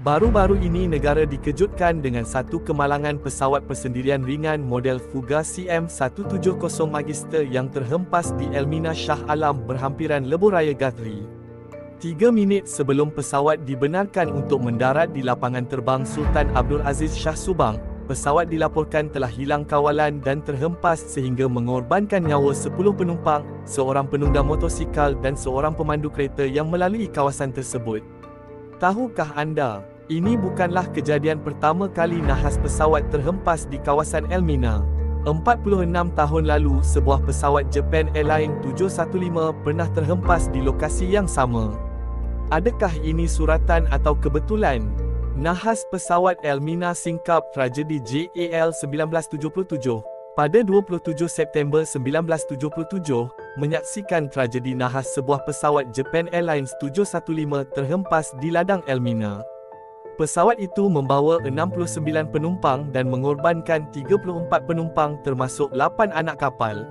Baru-baru ini negara dikejutkan dengan satu kemalangan pesawat persendirian ringan model Fuga CM170 Magister yang terhempas di Elmina Shah Alam berhampiran lebuh raya Guthrie. 3 minit sebelum pesawat dibenarkan untuk mendarat di lapangan terbang Sultan Abdul Aziz Shah Subang, pesawat dilaporkan telah hilang kawalan dan terhempas sehingga mengorbankan nyawa 10 penumpang, seorang penunggang motosikal dan seorang pemandu kereta yang melalui kawasan tersebut. Tahukah anda, ini bukanlah kejadian pertama kali nahas pesawat terhempas di kawasan Elmina. 46 tahun lalu, sebuah pesawat Japan Airlines 715 pernah terhempas di lokasi yang sama. Adakah ini suratan atau kebetulan? Nahas pesawat Elmina singkap tragedi JAL 1977 pada 27 September 1977, menyaksikan tragedi nahas sebuah pesawat Japan Airlines 715 terhempas di ladang Elmina. Pesawat itu membawa 69 penumpang dan mengorbankan 34 penumpang termasuk 8 anak kapal.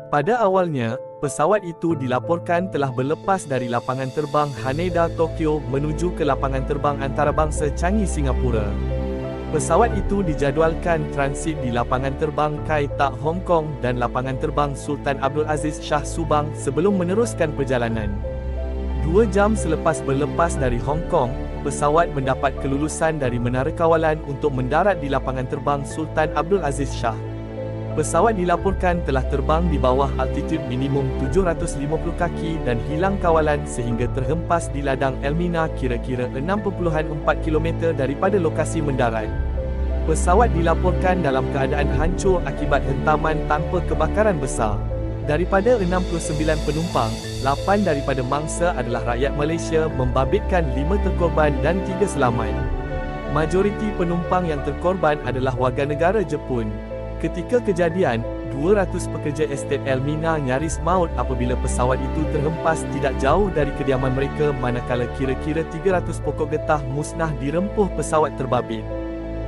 Pada awalnya, pesawat itu dilaporkan telah berlepas dari lapangan terbang Haneda, Tokyo menuju ke lapangan terbang antarabangsa Changi, Singapura. Pesawat itu dijadualkan transit di lapangan terbang Kai Tak, Hong Kong dan lapangan terbang Sultan Abdul Aziz Shah Subang sebelum meneruskan perjalanan. 2 jam selepas berlepas dari Hong Kong, pesawat mendapat kelulusan dari menara kawalan untuk mendarat di lapangan terbang Sultan Abdul Aziz Shah. Pesawat dilaporkan telah terbang di bawah altitude minimum 750 kaki dan hilang kawalan sehingga terhempas di ladang Elmina kira-kira 6.4 km daripada lokasi mendarat. Pesawat dilaporkan dalam keadaan hancur akibat hentaman tanpa kebakaran besar. Daripada 69 penumpang, 8 daripada mangsa adalah rakyat Malaysia, membabitkan 5 terkorban dan 3 selamat. Majoriti penumpang yang terkorban adalah warga negara Jepun. Ketika kejadian, 200 pekerja estet Elmina nyaris maut apabila pesawat itu terhempas tidak jauh dari kediaman mereka, manakala kira-kira 300 pokok getah musnah dirempuh pesawat terbabit.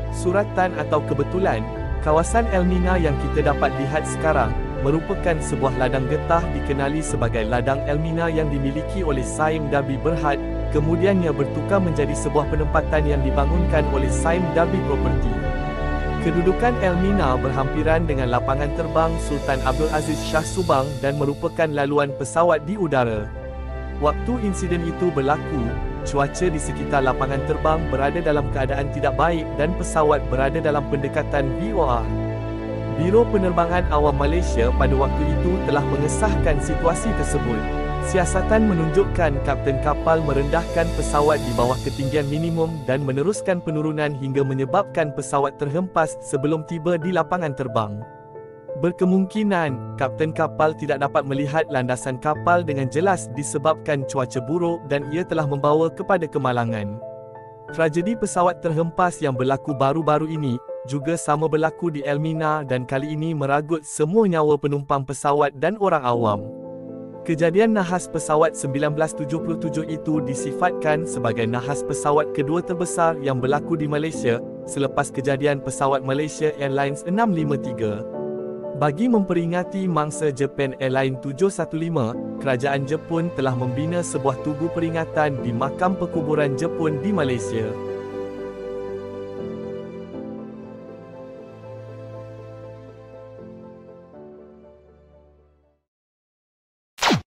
Suratan atau kebetulan? Kawasan Elmina yang kita dapat lihat sekarang merupakan sebuah ladang getah dikenali sebagai ladang Elmina yang dimiliki oleh Saim Darby Berhad, kemudiannya bertukar menjadi sebuah penempatan yang dibangunkan oleh Saim Darby Property. Kedudukan Elmina berhampiran dengan lapangan terbang Sultan Abdul Aziz Shah Subang dan merupakan laluan pesawat di udara. Waktu insiden itu berlaku, cuaca di sekitar lapangan terbang berada dalam keadaan tidak baik dan pesawat berada dalam pendekatan VOR. Biro Penerbangan Awam Malaysia pada waktu itu telah mengesahkan situasi tersebut. Siasatan menunjukkan kapten kapal merendahkan pesawat di bawah ketinggian minimum dan meneruskan penurunan hingga menyebabkan pesawat terhempas sebelum tiba di lapangan terbang. Berkemungkinan, kapten kapal tidak dapat melihat landasan kapal dengan jelas disebabkan cuaca buruk dan ia telah membawa kepada kemalangan. Tragedi pesawat terhempas yang berlaku baru-baru ini juga sama berlaku di Elmina dan kali ini meragut semua nyawa penumpang pesawat dan orang awam. Kejadian nahas pesawat 1977 itu disifatkan sebagai nahas pesawat kedua terbesar yang berlaku di Malaysia selepas kejadian pesawat Malaysia Airlines 653. Bagi memperingati mangsa Japan Airlines 715, kerajaan Jepun telah membina sebuah tugu peringatan di makam perkuburan Jepun di Malaysia.